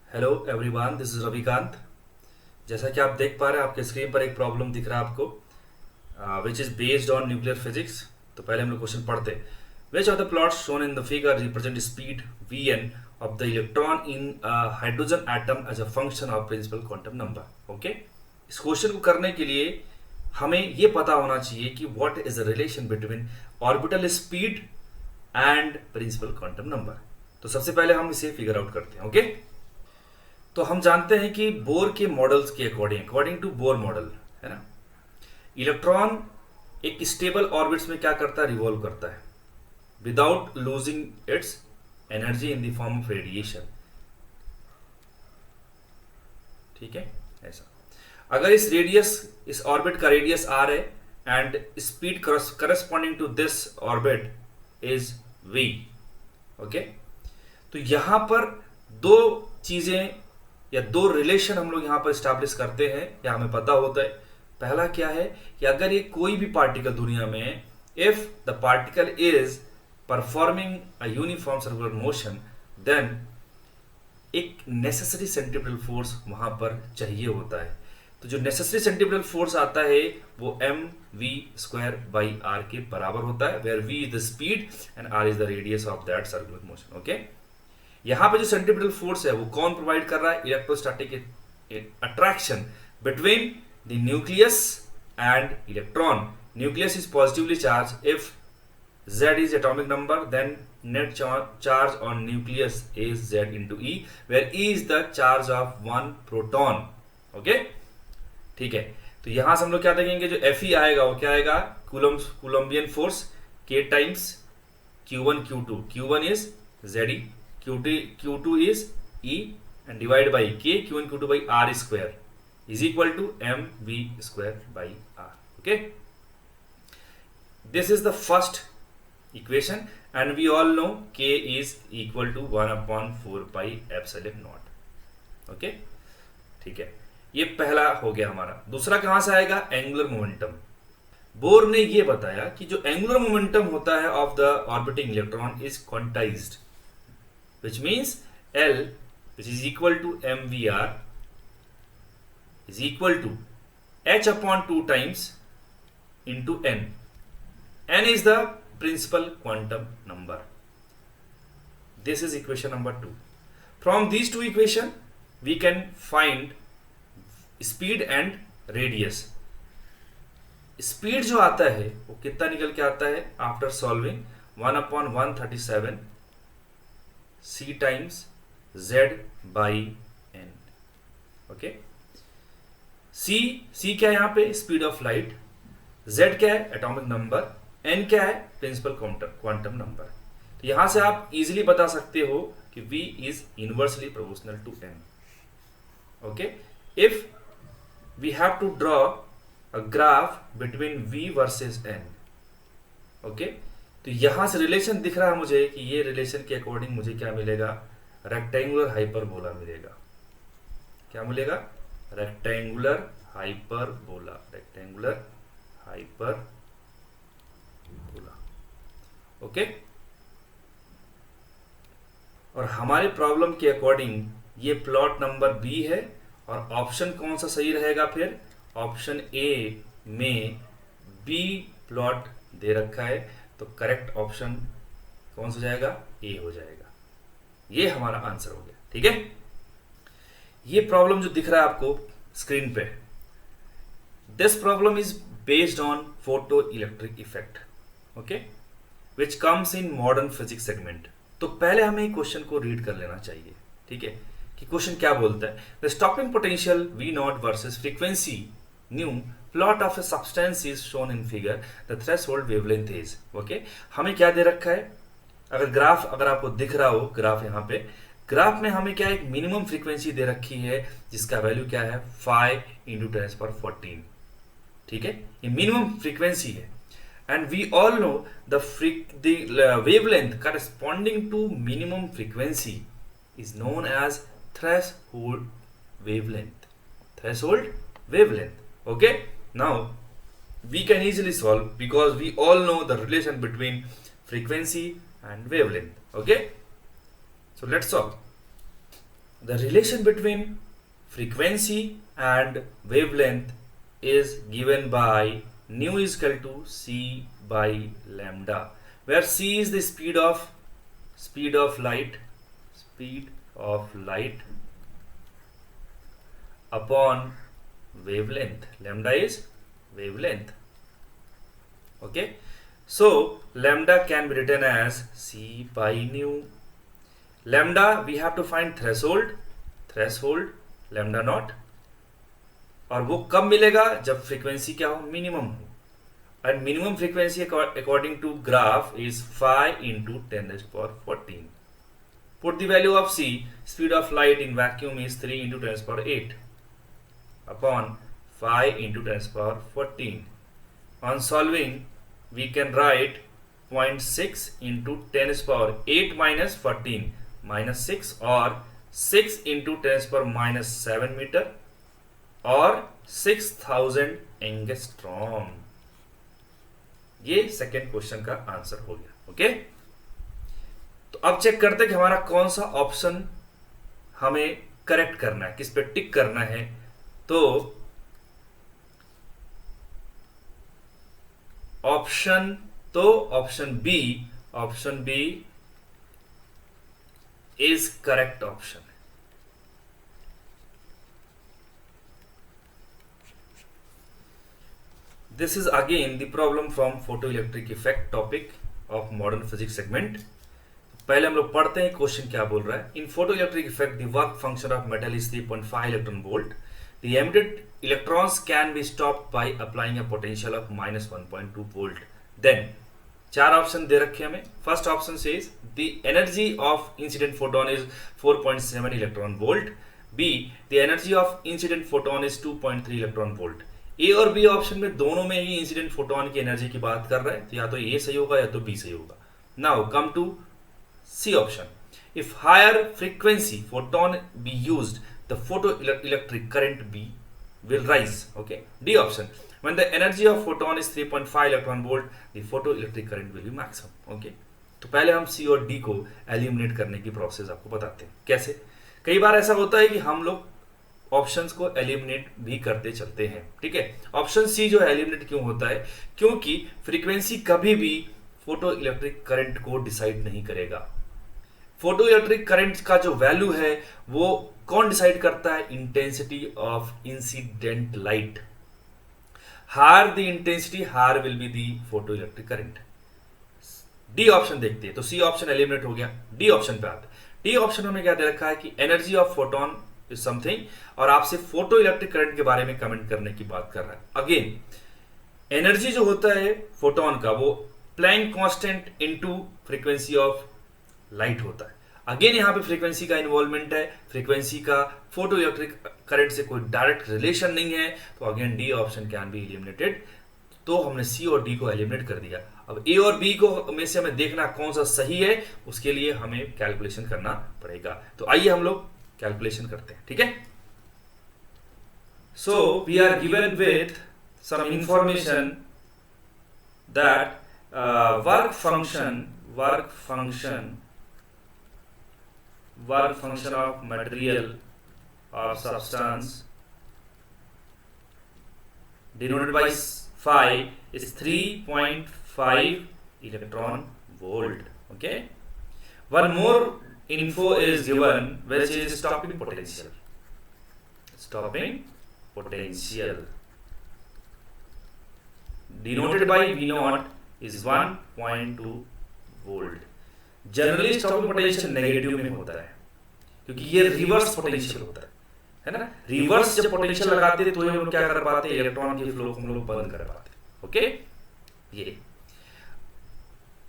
Hello everyone, this is Ravikant. जैसा कि आप देख पा रहे हैं, आपके स्क्रीन पर एक प्रॉब्लम दिख रहा है आपको, which is based on nuclear physics. तो पहले हम लोग क्वेश्चन पढ़ते हैं। Which of the plots shown in the figure represent speed v n of the electron in hydrogen atom as a function of principal quantum number. Okay, इस question को करने के लिए हमें ये पता होना चाहिए कि what is the relation between orbital speed and principal quantum number. तो सबसे पहले हम इसे फिगर आउट करते हैं। ओके, तो हम जानते हैं कि बोर के मॉडल्स के according according to Bohr model, है ना, इलेक्ट्रॉन एक स्टेबल ऑर्बिट्स में क्या करता है, रिवॉल्व करता है without losing its energy in the form of radiation. ठीक है, ऐसा अगर इस ऑर्बिट का रेडियस आर है and speed corresponding to this orbit is v. Okay, तो यहां पर दो चीजें या दो रिलेशन हम लोग यहां पर स्टैब्लिश करते हैं या हमें पता होता है। पहला क्या है कि अगर ये कोई भी पार्टिकल दुनिया में, if the particle is performing a uniform circular motion, then एक नेसेसरी सेंट्रीपिटल फोर्स वहां पर चाहिए होता है। तो जो नेसेसरी सेंट्रीपिटल फोर्स आता है वो m v square by r के बराबर होता है, where v is the speed and r is the radius of that circular motion. Okay, यहां पे जो सेंट्रीपिटल फोर्स है वो कौन प्रोवाइड कर रहा है, electrostatic attraction between the nucleus and electron. Nucleus is positively charge, if z is atomic number, then net charge on nucleus is z into e, where e is the charge of one proton. okay? ठीक है, तो यहां से हम लोग क्या देखेंगे, जो Fe आएगा वो क्या आएगा, Coulombian force k times q1 q2, q1 is ze, q2 is e and divided by k, q1 q2 by r square is equal to mv square by r. okay, this is the first equation and we all know k is equal to 1 upon 4 pi epsilon naught. Okay, ठीक है, ये पहला हो गया हमारा। दूसरा कहां से आएगा, एंगुलर मोमेंटम। बोर ने ये बताया कि जो एंगुलर मोमेंटम होता है of the orbiting electron is quantized, which means L, which is equal to mvr, is equal to h upon 2 times into n. n is the principal quantum number. This is equation number 2. From these two equation we can find speed and radius. Speed जो आता है वो कितना निकल के आता है, after solving 1 upon 137 c times z by n. okay, c क्या है यहाँ पे, स्पीड ऑफ लाइट, z क्या है, एटॉमिक नंबर, n क्या है, प्रिंसिपल क्वांटम नंबर। तो यहां से आप इजीली बता सकते हो कि v is inversely proportional to n. Okay, if we have to draw a graph between v versus n, okay, तो यहां से रिलेशन दिख रहा है मुझे कि ये रिलेशन के अकॉर्डिंग मुझे क्या मिलेगा, रेक्टेंगुलर हाइपरबोला मिलेगा। क्या मिलेगा, rectangular hyperbola, rectangular hyper okay. और हमारे प्रॉब्लम के अकॉर्डिंग ये प्लॉट नंबर बी है और ऑप्शन कौन सा सही रहेगा, फिर ऑप्शन ए में बी प्लॉट दे रखा है, तो करेक्ट ऑप्शन कौन सा जाएगा, ए हो जाएगा। ये हमारा आंसर हो गया। ठीक है, ये प्रॉब्लम जो दिख रहा है आपको स्क्रीन पे, this problem is based on photo electric effect, okay, which comes in modern physics segment. तो पहले हमें क्वेश्चन को रीड कर लेना चाहिए। ठीक है, कि क्वेश्चन क्या बोलता है, the stopping potential v naught versus frequency nu plot of a substance is shown in figure, the threshold wavelength is. Okay, हमें क्या दे रखा है, अगर ग्राफ अगर आपको दिख रहा हो, ग्राफ यहाँ पे, ग्राफ में हमें क्या एक मिनिमम फ्रीक्वेंसी दे रखी है जिसका वैल्यू क्या है 5 × 10⁻14। ठीक है, ये मिनिमम फ्रीक्वेंसी है। And we all know the wavelength corresponding to minimum frequency is known as threshold wavelength. Threshold wavelength. Okay. Now we can easily solve because we all know the relation between frequency and wavelength. Okay. So let's solve. The relation between frequency and wavelength is given by nu is equal to c by lambda, where c is the speed of light upon wavelength. Lambda is wavelength. Okay, so lambda can be written as c by nu. Lambda we have to find threshold lambda not, और वो कब मिलेगा जब frequency क्या हो, minimum हो, and minimum frequency according to graph is 5 into 10⁻14. Put the value of c, speed of light in vacuum is 3 into 10⁸ upon 5 into 10⁻14. On solving we can write 0.6 into 10⁻8 minus 14 minus 6, or 6 into 10⁻⁻7 metre, और 6000 angstrom. ये second question का answer हो गया. Okay, तो अब check करते हैं कि हमारा कौन सा ऑप्शन हमें करेक्ट करना है, किस पे टिक करना है. तो option b is correct option. This is again the problem from photoelectric effect topic of modern physics segment. पहले हम लोग पढ़ते हैं क्वेश्चन क्या बोल रहा है. In photoelectric effect the work function of metal is 3.5 electron volt. The emitted electrons can be stopped by applying a potential of -1.2 volt. Then चार ऑप्शन दे रखे हमें. First option says the energy of incident photon is 4.7 electron volt. B the energy of incident photon is 2.3 electron volt. A और B option में दोनों में ही incident photon की एनर्जी की बात कर रहा है, तो या तो ए सही होगा या तो बी सही होगा. Now come to c option. If higher frequency photon be used the photo electric current be will rise. Okay, D option, when the energy of photon is 3.5 electron volt the photoelectric current will be maximum. Okay, तो पहले हम C और D को eliminate करने की process आपको बताते हैं. कैसे? कई बार ऐसा होता है कि हम लोग ऑप्शंस को एलिमिनेट भी करते चलते हैं. ठीक है, ऑप्शन C जो एलिमिनेट क्यों होता है, क्योंकि फ्रीक्वेंसी कभी भी फोटो इलेक्ट्रिक करंट को डिसाइड नहीं करेगा. फोटो इलेक्ट्रिक करंट का जो वैल्यू है वो कौन डिसाइड करता है, intensity of incident light. Higher the intensity higher will be the photo electric current. D option देखते हैं, तो सी ऑप्शन एलिमिनेट हो गया. डी ऑप्शन पे आते. डी ऑप्शन में क्या दे रखा है कि energy of photon is something, और आपसे फोटो इलेक्ट्रिक करंट के बारे में कमेंट करने की बात कर रहा है. अगेन एनर्जी जो होता है फोटोन का वो Planck constant into frequency of light होता है. अगेन यहाँ पे फ्रीक्वेंसी का इन्वॉल्वमेंट है, फ्रीक्वेंसी का फोटो इलेक्ट्रिक करंट से कोई डायरेक्ट रिलेशन नहीं है, तो again D option can be eliminated. तो हमने सी और डी को एलिमिनेट कर दिया. अब ए और बी को में से हमें देखना कौन सा सही है, उसके लिए हमें कैलकुलेशन करना पड़ेगा. तो आइए हम लोग कैलकुलेशन करते हैं. ठीक है, so we are given with some information that work function of material or substance denoted by phi is 3.5 electron volt. Okay, one more info is given, which is stopping potential denoted by V naught is 1.2 volt. Generally stopping potential negative में होता है, क्योंकि ये reverse potential होता है ना. Reverse जब potential लगाते हैं तो ये हम क्या कर पाते हैं, इलेक्ट्रॉन के फ्लो को हम लोग बंद कर पाते हैं. ओके, ये.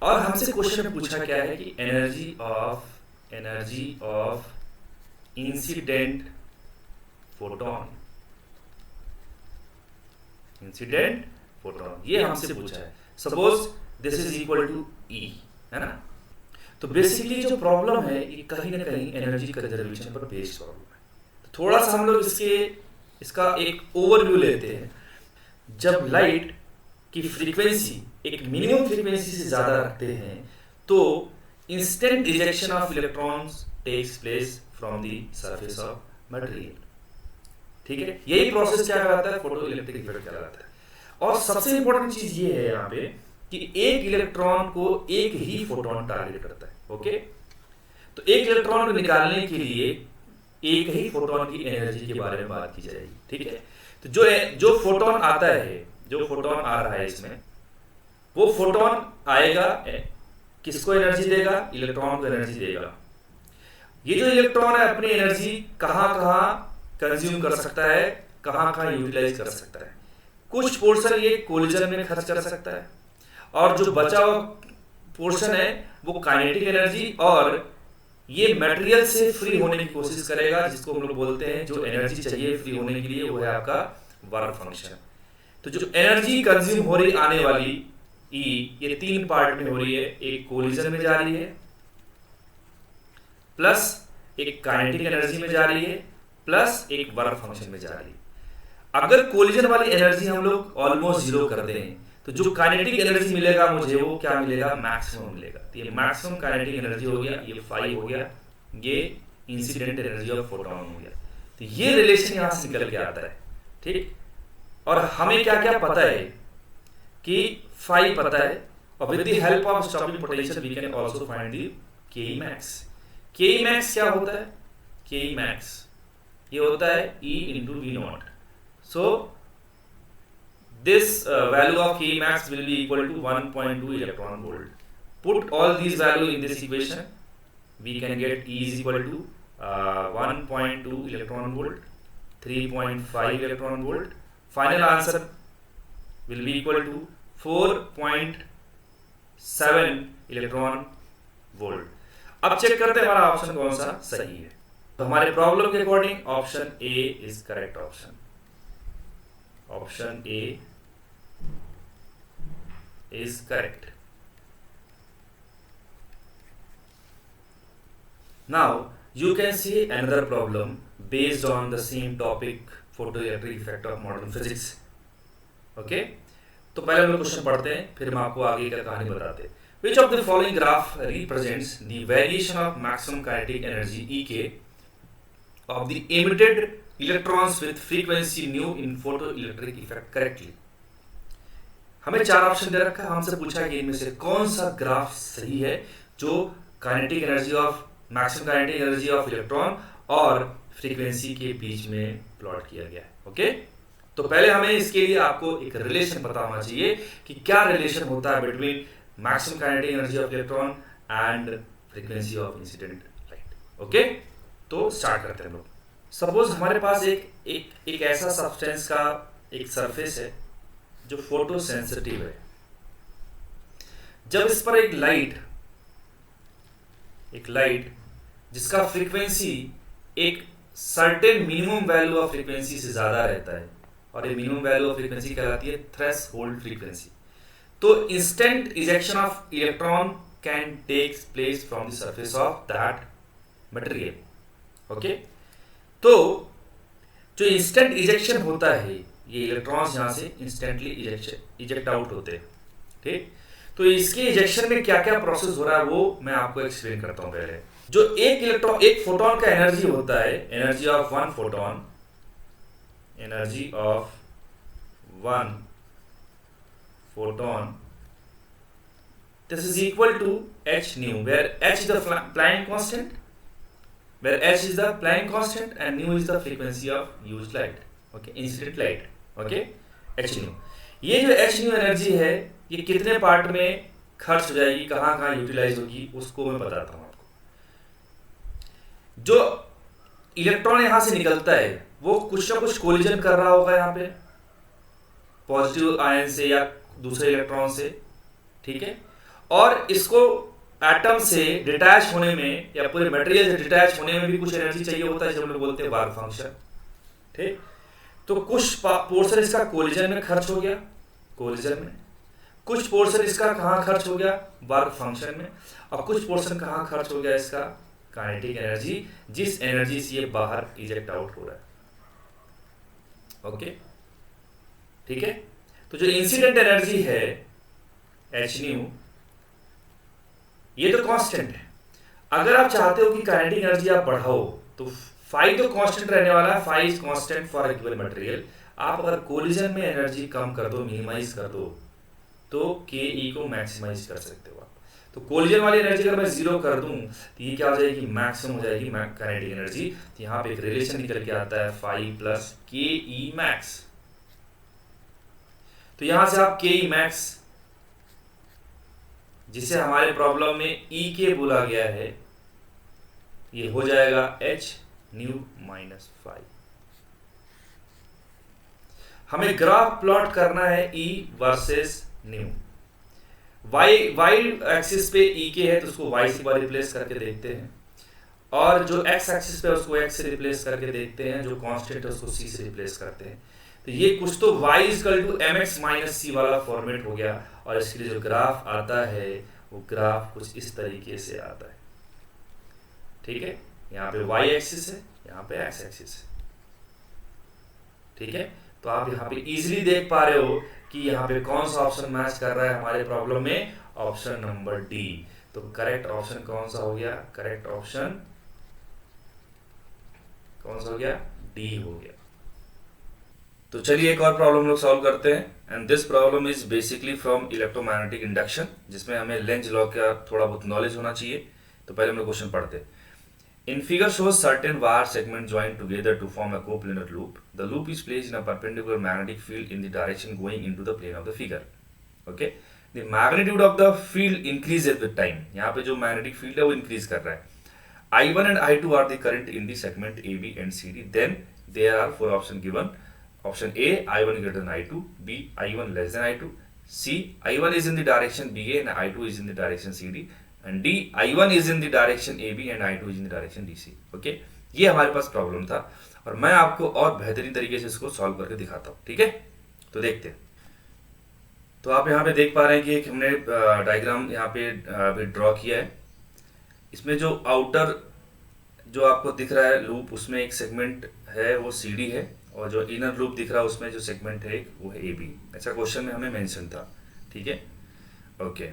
और हमसे क्वेश्चन पूछा क्या है कि एनर्जी ऑफ इंसिडेंट फोटोन, ये हमसे पूछा है. Suppose this is equal to E, है ना. तो बेसिकली जो प्रॉब्लम है ये कहीं ना कहीं एनर्जी कंजर्वेशन पर बेस्ड प्रॉब्लम है. तो थोड़ा सा हम लोग इसका एक ओवरव्यू लेते हैं. जब लाइट की फ्रीक्वेंसी एक मिनिमम फ्रीक्वेंसी से ज्यादा रखते हैं तो instant ejection of electrons takes place from the surface of material. ठीक है, यही प्रोसेस क्या कहलाता है, फोटो इलेक्ट्रिक इफेक्ट कहलाता है। और सबसे इंपॉर्टेंट चीज ये है यहाँ पे कि एक इलेक्ट्रॉन को एक ही फोटोन टारगेट करता है। ओके, तो एक इलेक्ट्रॉन को निकालने के लिए एक ही फोटोन की एनर्जी के बारे में बात की जाएगी। ठीक है, तो जो फोटोन आता है, जो फोटोन आ रहा है इसमें, वो फोटोन आएगा, किसको एनर्जी देगा, इलेक्ट्रॉन को एनर्जी देगा। ये जो इलेक्ट्रॉन है अपनी एनर्जी कहाँ कहाँ कंज्यूम कर सकता है, कहाँ कहाँ यूटिलाइज कर सकता है। कुछ पोर्शन ये कोलिजन में खर्च कर सकता है, और जो बचा हुआ पोर्शन है वो काइनेटिक एनर्जी और ये मटेरियल से फ्री होने की कोशिश करेगा, जिसको हम लोग बोलते हैं, जो एनर्जी चाहिए फ्री होने के लिए वो है आपका वर्क फंक्शन। तो जो एनर्जी कंज्यूम हो रही आने वाली ई, ये तीन पार्ट में हो रही है, एक कोलिजन में जा रही है, प्लस एक काइनेटिक एनर्जी में जा रही है, प्लस एक वर्क फंक्शन में जा रही है। अगर कोलिजन वाली एनर्जी हम लोग ऑलमोस्ट जीरो कर दें तो जो काइनेटिक एनर्जी मिलेगा मुझे वो क्या मिलेगा, मैक्सिमम मिलेगा। तो ये मैक्सिमम काइनेटिक एनर्जी हो गया, ये 5 हो गया, ये इंसिडेंट एनर्जी ऑफ फोटोन हो गया। तो ये रिलेशन यहां से निकल के आता है। ठीक, और हमें क्या क्या पता है कि 5 पता है, और with the help of stopping potential we can also find the k max. K max क्या होता है, के मैक्स ये होता है E into V naught. So this value of K max will be equal to 1.2 electron volt. Put all these value in this equation, we can get E is equal to 1.2 electron volt, 3.5 electron volt. Final answer will be equal to 4.7 electron volt. अब check करते हैं हमारा option कौन सा सही है। तो हमारे प्रॉब्लम के according option A is correct option. Option A is correct. Now you can see another problem based on the same topic, photoelectric effect of modern physics. Okay, तो पहले हम लोग क्वेश्चन पढ़ते हैं, फिर हम आपको आगे का कहानी बताते हैं। Which of the following graph represents the variation of maximum kinetic energy EK of the emitted electrons with frequency nu in photoelectric effect correctly? हमें 4 ऑप्शन दे रखा है, हमसे पूछा है कि इनमें से कौन सा ग्राफ सही है जो kinetic energy of maximum kinetic energy of electron और फ्रीक्वेंसी के बीच में प्लॉट किया गया है। ओके, तो पहले हमें इसके लिए आपको एक रिलेशन पता होना चाहिए कि क्या रिलेशन होता है between maximum kinetic energy of electron and frequency of incident light. Okay, तो स्टार्ट करते हैं हम लोग। सपोज हमारे पास एक ऐसा सब्सटेंस का एक सरफेस है जो फोटो सेंसिटिव है। जब इस पर एक लाइट जिसका फ्रीक्वेंसी एक certain minimum value of frequency से ज्यादा रहता है, और ये मिनिमम वैल्यू ऑफ फ्रीक्वेंसी कहलाती है थ्रेशोल्ड फ्रीक्वेंसी, तो instant ejection of electron can take place from the surface of that material. Okay, तो जो इंस्टेंट इजेक्शन होता है, ये इलेक्ट्रॉन्स यहां से इंस्टेंटली इजेक्ट आउट होते हैं। ठीक, तो इसके इजेक्शन में क्या क्या प्रोसेस हो रहा है वो मैं आपको एक्सप्लेन करता हूं। पहले जो एक फोटोन का एनर्जी होता है, energy of one photon, energy of one photon, this is equal to h nu, where h is the Planck constant, and nu is the frequency of used light, okay, incident light, okay, h nu। ये जो h nu energy है ये कितने part में खर्च हो जाएगी, कहाँ कहाँ यूटिलाइज होगी, उसको मैं बताता हूँ आपको। जो इलेक्ट्रॉन यहाँ से निकलता है वो कुछ ना कुछ कोलिजन कर रहा होगा यहाँ पे पॉजिटिव आयन से या दूसरे इलेक्ट्रॉन से। ठीक है, और इसको एटम से डिटैच होने में या पूरे मटेरियल से डिटैच होने में भी कुछ एनर्जी चाहिए होता है, जो हम लोग बोलते हैं वर्क फंक्शन। ठीक, तो कुछ पोर्शन इसका कोलिजन में खर्च हो गया, कोलिजन में, कुछ पोर्शन इसका कहाँ खर्च हो गया, वर्क फंक्शन में, और कुछ पोर्शन कहाँ खर्च हो गया इसका काइनेटिक एनर्जी, जिस एनर्जी से ये बाहर इजेक्ट आउट हो रहा है। ओके, ठीक है, तो जो इंसिडेंट एनर्जी है h nu, ये तो कांस्टेंट है। अगर आप चाहते हो कि काइनेटिक एनर्जी आप बढ़ाओ तो फाई तो कांस्टेंट रहने वाला है, phi is constant for given material. आप अगर कोलिजन में एनर्जी कम कर दो, मिनिमाइज कर दो, तो के ई को मैक्सिमाइज कर सकते हो आप। तो कोलिजन वाली एनर्जी अगर मैं जीरो कर दूं तो ये क्या हो जाएगी, मैक्सिमम हो जाएगी काइनेटिक एनर्जी। तो यहाँ पे एक रिलेशन निकल के आता है फाई प्लस के ई मैक्स। तो यहां से आप के ई मैक्स, जिसे हमारे प्रॉब्लम में ई के बोला गया है, ये हो जाएगा एच न्यू माइनस फाई। हमें ग्राफ प्लॉट करना है ई वर्सेस न्यू। वाई एक्सिस पे ई के है तो उसको वाई से रिप्लेस करके देखते हैं, और जो एक्स एक्सिस पे उसको एक्स से रिप्लेस करके देखते हैं, जो कांस्टेंट है उसको सी से रिप्लेस करते हैं। तो ये कुछ तो y equal to m x minus c वाला फॉर्मेट हो गया, और इसके लिए जो ग्राफ आता है वो ग्राफ कुछ इस तरीके से आता है। ठीक है, यहाँ पे y एक्सिस है, यहाँ पे x एक्सिस है। ठीक है, तो आप यहाँ पे इजीली देख पा रहे हो कि यहाँ पे कौन सा ऑप्शन मैच कर रहा है हमारे प्रॉब्लम में, ऑप्शन नंबर डी। तो करेक्ट ऑप्शन कौन सा हो गया, करेक्ट ऑप्शन कौन सा हो गया, डी हो गया। तो चलिए एक और प्रॉब्लम लोग सॉल्व करते हैं, and this problem is basically from electromagnetic induction, जिसमें हमें लेंज लॉ का थोड़ा बहुत नॉलेज होना चाहिए। तो पहले हम लोग क्वेश्चन पढ़ते हैं। In figure shows certain wire segments joined together to form a coplanar loop. The loop is placed in a perpendicular magnetic field in the direction going into the plane of the figure. Okay? The magnitude of the field increases with time. यहाँ पे जो magnetic field है वो increase कर रहा है। I1 and I2 are the current in the segment AB and CD. Then there are four options given. Option A, I1 greater than I2. B, I1 less than I2. C, I1 is in the direction BA and I2 is in the direction CD. And D, I1 is in the direction AB and I2 is in the direction DC. Okay, ये हमारे पास problem था, और मैं आपको और बेहतरीन तरीके से इसको सॉल्व करके दिखाता हूँ। ठीक है, तो देखते हैं। तो आप यहाँ पे देख पा रहे हैं कि एक हमने डायग्राम यहाँ पे ड्रॉ किया है। इसमें जो आउटर जो आपको दिख रहा है लूप, उसमें एक सेगमेंट है वो CD है, और जो इनर लूप दिख रहा है उसमें जो सेगमेंट है वो है AB। ऐसा क्वेश्चन में हमें मेंशन था। ठीक है, ओके।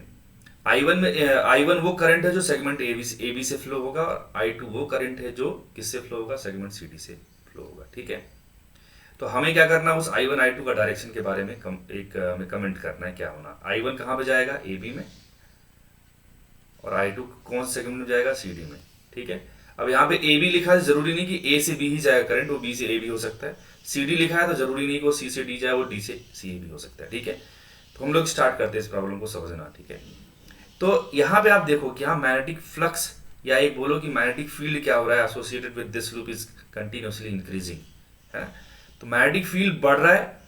I1 वो करंट है जो सेगमेंट AB से फ्लो होगा, और I2 वो करंट है जो किससे फ्लो होगा, सेगमेंट CD से फ्लो होगा। ठीक है, तो हमें क्या करना है, उस I1 I2 का डायरेक्शन के बारे में हमें कमेंट करना है क्या होना। I1 कहाँ पे जाएगा, AB में, और I2 कौन से सेगमेंट में जाएगा, CD में। ठीक है, अब यहाँ पे AB लिखा है, जरूरी नहीं कि A से B ही जाएगा करंट, वो B से A भी हो सकता है। CD लिखा है तो जरूरी नहीं कि वो C से D जाए, वो D से C भी हो सकता है। ठीक है, तो हम लोग स्टार्ट करते हैं इस प्रॉब्लम को समझना। ठीक है, तो यहाँ पे आप देखो कि यहाँ मैग्नेटिक फ्लक्स, या एक बोलो कि मैग्नेटिक फील्ड क्या हो रहा है associated with this loop is continuously increasing है। तो मैग्नेटिक फील्ड बढ़ रहा है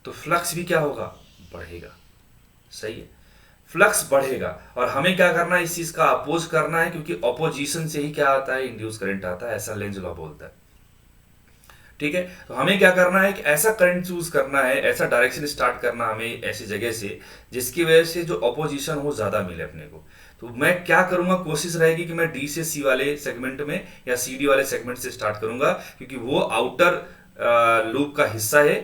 तो फ्लक्स भी क्या होगा, बढ़ेगा। सही है, फ्लक्स बढ़ेगा, और हमें क्या करना है, इस चीज का अपोज करना है, क्योंकि अपोजिशन से ही क्या आता है, इंड्यूस करंट आता है, ऐसा लेंज लॉ बोलता है। ठीक है, तो हमें क्या करना है, कि ऐसा करंट चूज करना है, ऐसा डायरेक्शन स्टार्ट करना हमें ऐसी जगह से जिसकी वजह से जो अपोजिशन हो ज्यादा मिले अपने को। तो मैं क्या करूंगा, कोशिश रहेगी कि मैं डी से सी वाले सेगमेंट में या सी डी वाले सेगमेंट से स्टार्ट करूंगा, क्योंकि वो आउटर लूप का हिस्सा है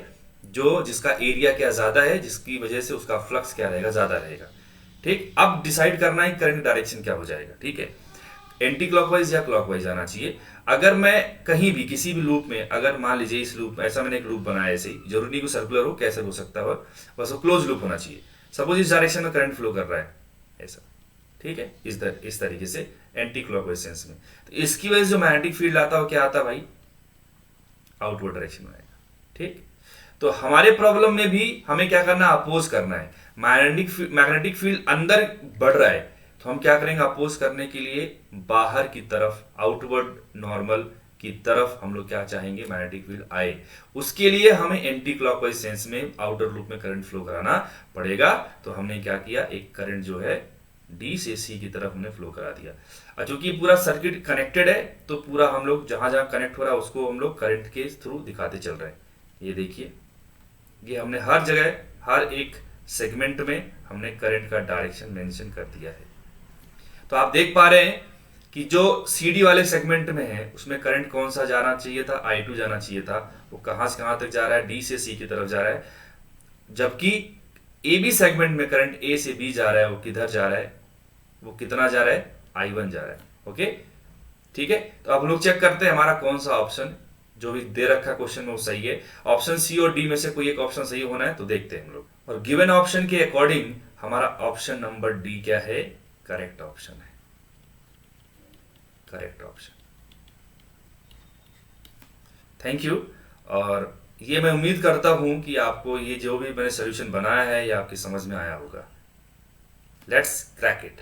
जो जिसका एरिया क्या ज्यादा है, जिसकी वजह से उसका फ्लक्स क्या रहेगा, ज्यादा रहेगा। ठीक, अब डिसाइड करना है करंट डायरेक्शन क्या हो जाएगा। ठीक है, एंटी क्लॉकवाइज या क्लॉकवाइज आना चाहिए। अगर मैं कहीं भी किसी भी लूप में, अगर मान लीजिए इस लूप में ऐसा मैंने एक लूप बनाया, ऐसे ही जरूरी नहीं कि सर्कुलर हो, कैसे हो सकता है, बस वो क्लोज लूप होना चाहिए। सपोज इस डायरेक्शन में करंट फ्लो कर रहा है ऐसा। ठीक है, इस तरीके से एंटी क्लॉकवाइज सेंस में, तो इसकी वजह से जो मैग्नेटिक फील्ड आता है वो क्या आता है भाई, आउटवर्ड डायरेक्शन में आएगा। ठीक, तो हमारे प्रॉब्लम में भी हमें क्या करना है, अपोज करना है। मैग्नेटिक फील्ड अंदर बढ़ रहा है तो हम क्या करेंगे, अपोज करने के लिए बाहर की तरफ, आउटवर्ड नॉर्मल की तरफ हम लोग क्या चाहेंगे, मैग्नेटिक फील्ड आए। उसके लिए हमें एंटी क्लॉकवाइज सेंस में आउटर लूप में करंट फ्लो कराना पड़ेगा। तो हमने क्या किया, एक करंट जो है डी से सी की तरफ हमने फ्लो करा दिया। और चूंकि पूरा सर्किट कनेक्टेड है तो पूरा हम लोग जहां जहां कनेक्ट हो रहा है उसको हम लोग करंट के थ्रू दिखाते चल रहे हैं। ये देखिए, ये हमने हर जगह, हर एक सेगमेंट में हमने करंट का डायरेक्शन मेंशन कर दिया है। तो आप देख पा रहे हैं कि जो CD वाले सेगमेंट में है उसमें करंट कौन सा जाना चाहिए था, I2 जाना चाहिए था। वो कहां से कहां तक जा रहा है, D से C की तरफ जा रहा है। जबकि AB सेगमेंट में करंट A से B जा रहा है, वो किधर जा रहा है, वो कितना जा रहा है, I1 जा रहा है। ओके, ठीक है, तो अब हम लोग चेक करते हैं हमारा कौन सा ऑप्शन जो भी दे रखा क्वेश्चन में वो सही है। ऑप्शन सी और डी में से कोई एक ऑप्शन सही होना है, तो देखते हैं हम लोग। और गिवन ऑप्शन के अकॉर्डिंग हमारा ऑप्शन नंबर डी क्या है, करेक्ट ऑप्शन है, करेक्ट ऑप्शन। Thank you. और ये मैं उम्मीद करता हूं कि आपको ये जो भी मैंने सोल्यूशन बनाया है ये आपकी समझ में आया होगा। Let's crack it.